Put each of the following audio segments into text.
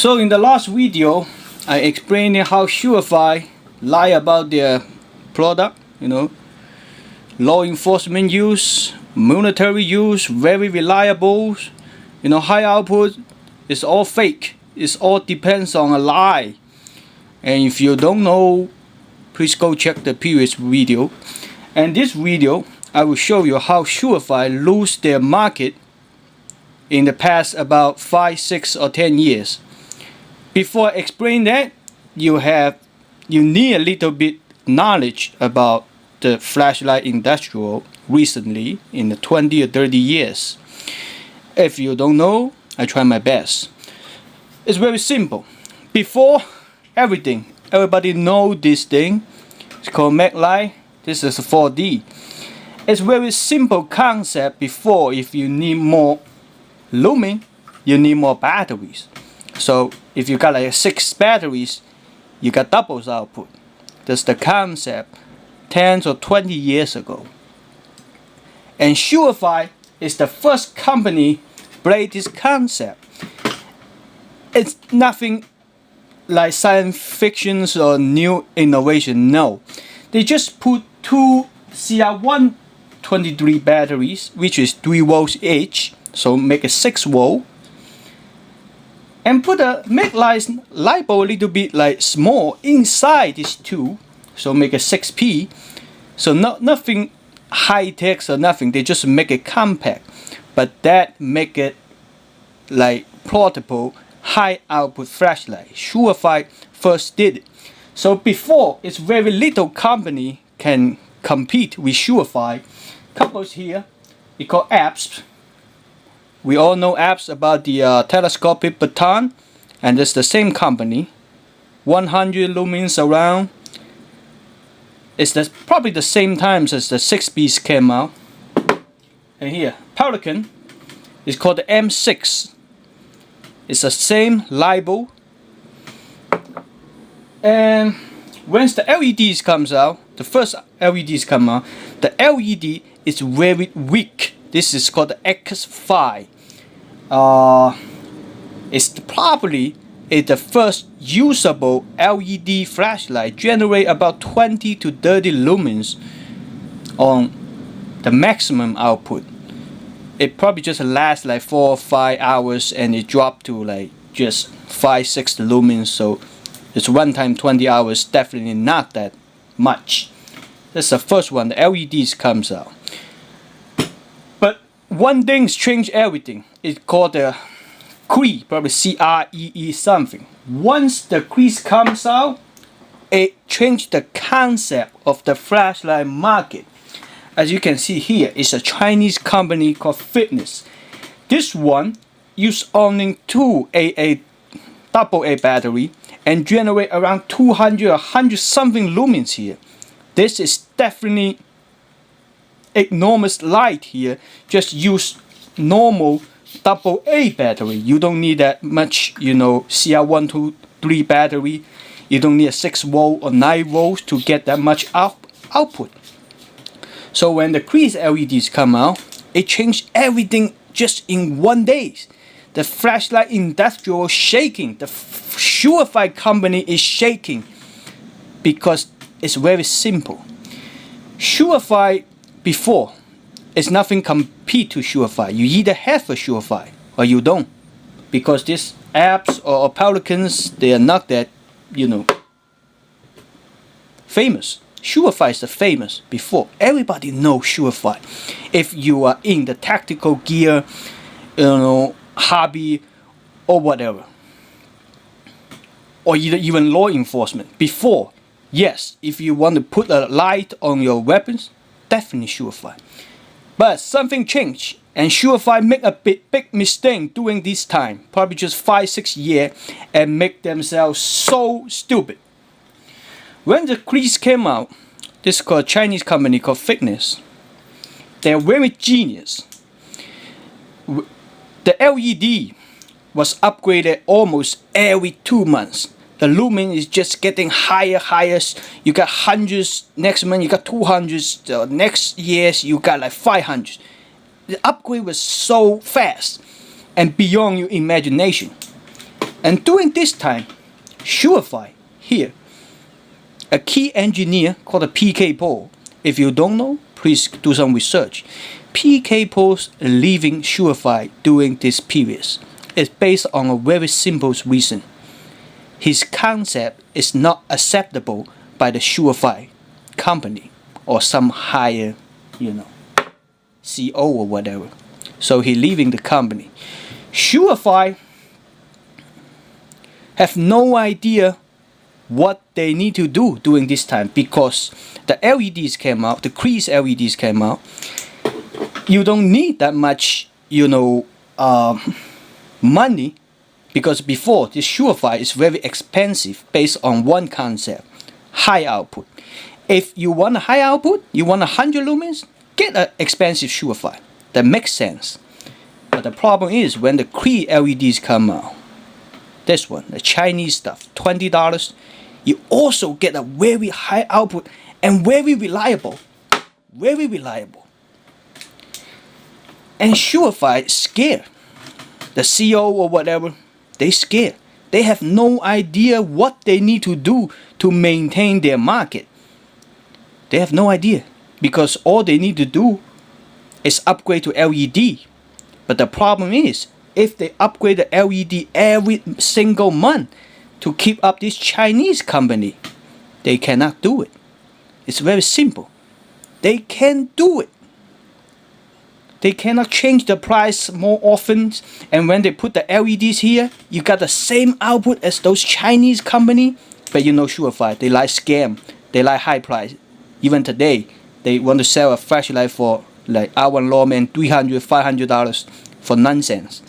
So in the last video, I explained how SureFire lie about their product, law enforcement use, military use, very reliable, high output. It's all fake. It all depends on a lie. And if you don't know, please go check the previous video. And this video, I will show you how SureFire lose their market in the past about 5, 6 or 10 years. Before I explain that, you need a little bit knowledge about the flashlight industrial recently in the 20 or 30 years. If you don't know, I try my best. It's very simple. Before everything, everybody know this thing. It's called MacLight. This is 4D. It's very simple concept. Before, if you need more lumen, you need more batteries. So if you got like 6 batteries, you got doubles output. That's the concept 10 or 20 years ago. And SureFire is the first company play this concept. It's nothing like science fiction or new innovation. No, they just put 2 CR123 batteries, which is 3 volts each, so make it 6 volt. And put a MacLight light bulb a little bit like small inside these 2, so make it 6P. So nothing high tech or nothing. They just make it compact, but that make it like portable high output flashlight. SureFire first did it. So before, it's very little company can compete with SureFire. Couples here, we call apps. We all know apps about the telescopic baton, and it's the same company. 100 lumens around. It's probably the same times as the 6Bs came out. And here, Pelican is called the M6. It's the same label. And once the LEDs comes out, the first LEDs come out, the LED is very weak. This is called the X5. It's probably the first usable LED flashlight, generate about 20 to 30 lumens on the maximum output. It probably just lasts like 4 or 5 hours, and it dropped to like just 5, 6 lumens. So it's runtime 20 hours, definitely not that much. That's the first one. The LEDs comes out. But one thing's changed everything. It's called the cree, probably CREE something. Once the cree comes out, it changed the concept of the flashlight market. As you can see here, it's a Chinese company called Fenix. This one use only 2 AA battery and generate around 200 or 100 something lumens here. This is definitely enormous light here. Just use normal AA battery. You don't need that much, CR123 battery. You don't need a 6 volt or 9 volts to get that much output. So when the cree LEDs come out, it changed everything just in 1 day. The flashlight industrial shaking. The SureFire company is shaking because it's very simple. SureFire before, it's nothing compete to SureFire. You either have a SureFire or you don't, because these apps or Pelicans, they are not that, famous. SureFire is the famous before. Everybody knows SureFire. If you are in the tactical gear, hobby or whatever, or even law enforcement. Before, yes, if you want to put a light on your weapons, definitely SureFire. But something changed, and SureFire make a big mistake during this time, probably just 5, 6 years, and make themselves so stupid. When the cree came out, this is called a Chinese company called Fenix. They're very genius. The LED was upgraded almost every 2 months. The lumen is just getting higher. You got hundreds, next month you got 200s, next years you got like 500. The upgrade was so fast and beyond your imagination. And during this time, SureFire here, a key engineer called a PK.Paul. If you don't know, please do some research. PK.Paul's leaving SureFire during this period is based on a very simple reason. His concept is not acceptable by the SureFire company or some higher, CEO or whatever. So he leaving the company. SureFire have no idea what they need to do during this time because the LEDs came out, the cree LEDs came out. You don't need that much, money, because before this SureFire is very expensive based on one concept, high output. If you want a high output, you want 100 lumens, get an expensive SureFire. That makes sense. But the problem is when the cree LEDs come out, this one, the Chinese stuff, $20, you also get a very high output and very reliable. Very reliable. And SureFire is scared. The CEO or whatever, they scared. They have no idea what they need to do to maintain their market. They have no idea because all they need to do is upgrade to LED. But the problem is, if they upgrade the LED every single month to keep up this Chinese company, they cannot do it. It's very simple. They can't do it. They cannot change the price more often. And when they put the LEDs here, you got the same output as those Chinese company. But SureFire, they like scam. They like high price. Even today, they want to sell a flashlight for like R1 Lawman $300, $500 for nonsense.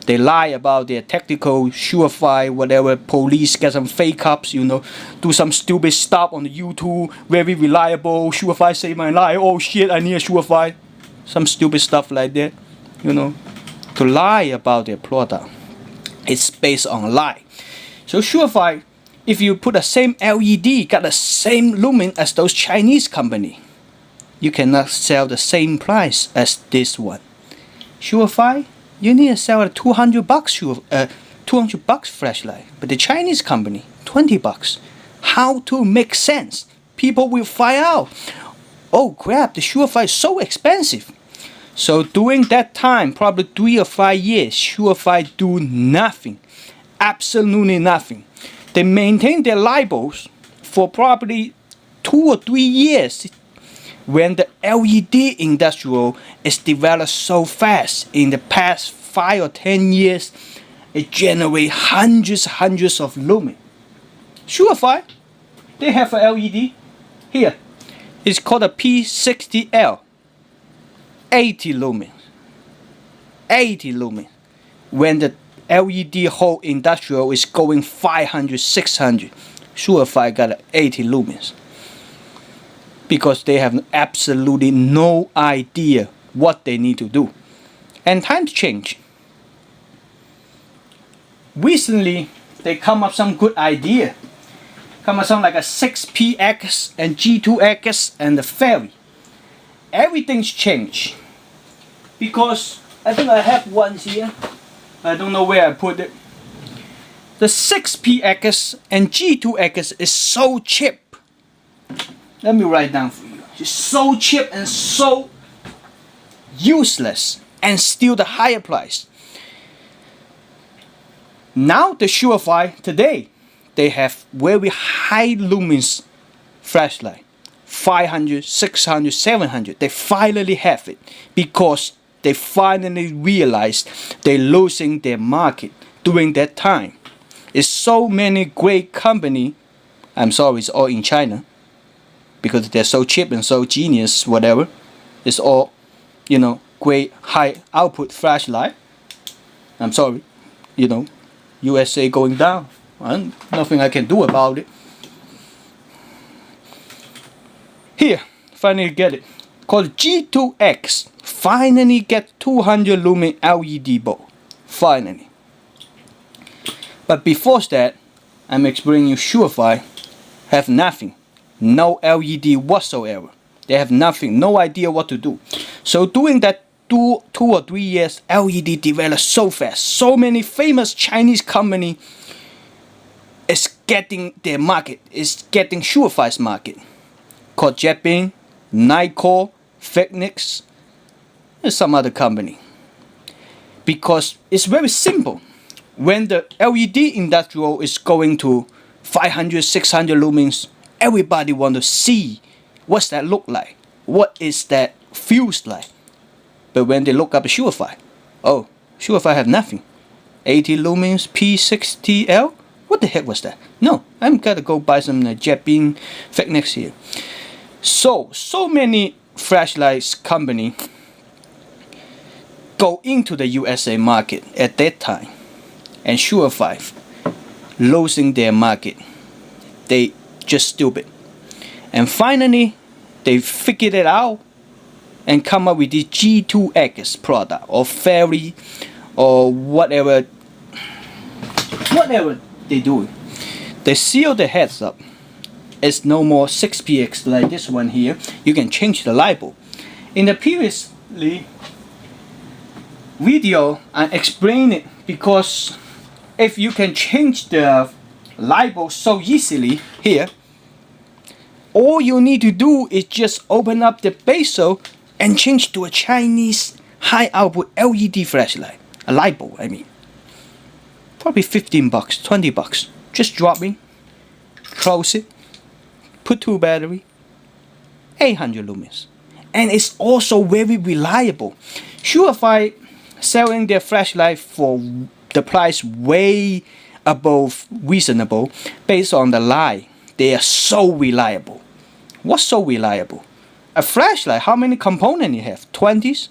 They lie about their technical SureFire, whatever. Police get some fake ups, do some stupid stuff on the YouTube. Very reliable. SureFire saved my life. Oh shit, I need a SureFire. Some stupid stuff like that, to lie about their product. It's based on a lie. So SureFire, if you put the same LED, got the same lumen as those Chinese company, you cannot sell the same price as this one. SureFire, you need to sell a $200 $200 flashlight, but the Chinese company, $20. How to make sense? People will find out. Oh crap, the SureFire is so expensive. So during that time, probably 3 or 5 years, SureFire do nothing. Absolutely nothing. They maintain their labels for probably 2 or 3 years when the LED industrial is developed so fast. In the past 5 or 10 years, it generates hundreds of lumen. SureFire, they have a LED here. It's called a P60L. 80 lumen. 80 lumen. When the LED whole industrial is going 500, 600, SureFire got 80 lumens. Because they have absolutely no idea what they need to do. And times change. Recently, they come up some good idea. Come up some like a 6PX and G2X and the ferry. Everything's changed. Because I think I have one here. I don't know where I put it. The 6PX and G2X is so cheap. Let me write down for you. It's so cheap and so useless and still the higher price. Now the SureFire today, they have very high lumens flashlight. 500, 600, 700. They finally have it because they finally realized they're losing their market during that time. It's so many great company. I'm sorry, it's all in China because they're so cheap and so genius, whatever. It's all, great high output flashlight. I'm sorry, USA going down. Nothing I can do about it. Here, finally get it. Called G2X. Finally get 200 lumen LED bulb. Finally. But before that, I'm explaining you SureFire have nothing. No LED whatsoever. They have nothing. No idea what to do. So during that 2 or 3 years, LED developed so fast. So many famous Chinese company is getting their market, is getting SureFire's market. Called JetBeam, Nitecore, Fenix, and some other company. Because it's very simple. When the LED industrial is going to 500, 600 lumens, everybody want to see what's that look like, what is that feels like. But when they look up SureFire, oh, SureFire have nothing. 80 lumens P60L? What the heck was that? No, I'm gotta go buy some JetBeam Fenix here. So many flashlights company go into the USA market at that time, and SureFire losing their market. They just stupid. And finally, they figured it out and come up with this G2X product or Fairy or whatever they do. They seal the heads up. It's no more 6px like this one here. You can change the light bulb. In the previously video, I explained it because if you can change the light bulb so easily here, all you need to do is just open up the bezel and change to a Chinese high output LED flashlight. A light bulb, I mean. Probably 15 bucks, 20 bucks. Just drop in, close it, put 2 battery, 800 lumens. And it's also very reliable. SureFire selling their flashlight for the price way above reasonable based on the light. They are so reliable. What's so reliable? A flashlight, how many components you have? 20s?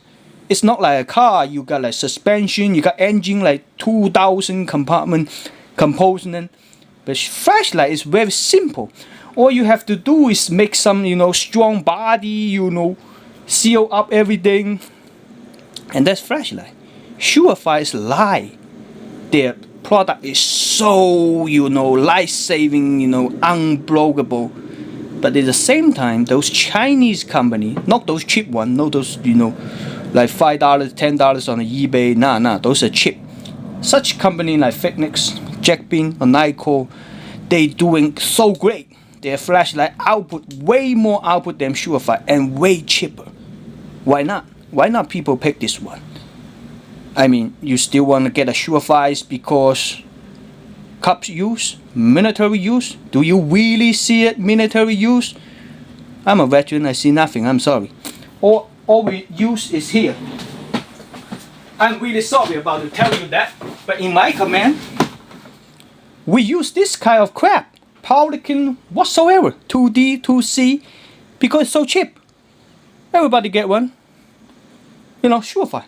It's not like a car. You got like suspension, you got engine like 2,000 components. But flashlight is very simple. All you have to do is make some, strong body, seal up everything, and that's flashlight. SureFire's light, their product is so, life-saving, unblockable. But at the same time, those Chinese company, not those cheap one, not those, like $5, $10 on the eBay, nah, those are cheap. Such company like Fenix, JetBeam, or Nitecore, they doing so great. Their flashlight output way more output than SureFire and way cheaper. Why not? Why not people pick this one? I mean, you still want to get a SureFire because cops use, military use. Do you really see it military use? I'm a veteran, I see nothing, I'm sorry. All we use is here. I'm really sorry about to tell you that, but in my command, we use this kind of crap. Polykin whatsoever, 2D, 2C, because it's so cheap. Everybody get one. SureFire.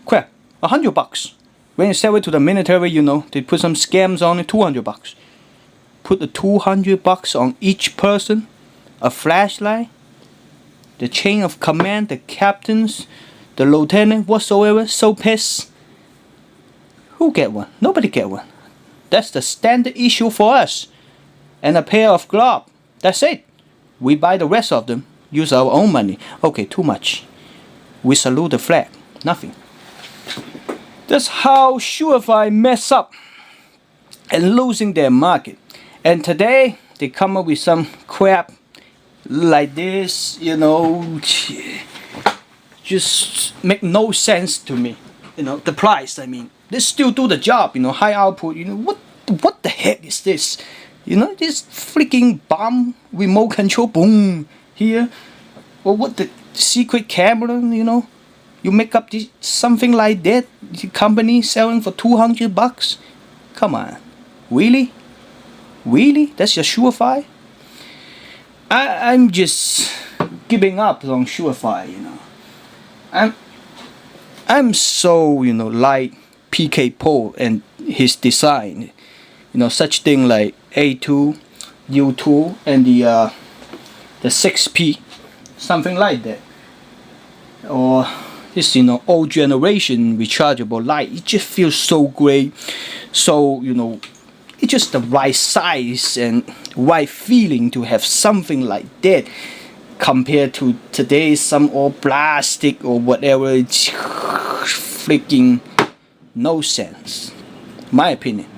Crap, 100 bucks. When you sell it to the military, they put some scams on it, 200 bucks. Put the 200 bucks on each person, a flashlight, the chain of command, the captains, the lieutenant, whatsoever, so pissed. Who get one? Nobody get one. That's the standard issue for us. And a pair of gloves. That's it. We buy the rest of them. Use our own money. Okay, too much. We salute the flag. Nothing. That's how SureFire mess up and losing their market. And today they come up with some crap like this, just make no sense to me. The price, I mean, they still do the job, high output, what the heck is this? This freaking bomb remote control, boom, here. Or what the secret camera, you make up this, something like that, the company selling for 200 bucks? Come on, really? Really? That's your SureFire? I'm just giving up on SureFire, I'm so, like PK.Paul and his design. Such thing like A2, U2, and the 6P, something like that. Or this, old generation rechargeable light. It just feels so great. So, it's just the right size and right feeling to have something like that. compared to today's some all plastic or whatever. It's freaking no sense, my opinion.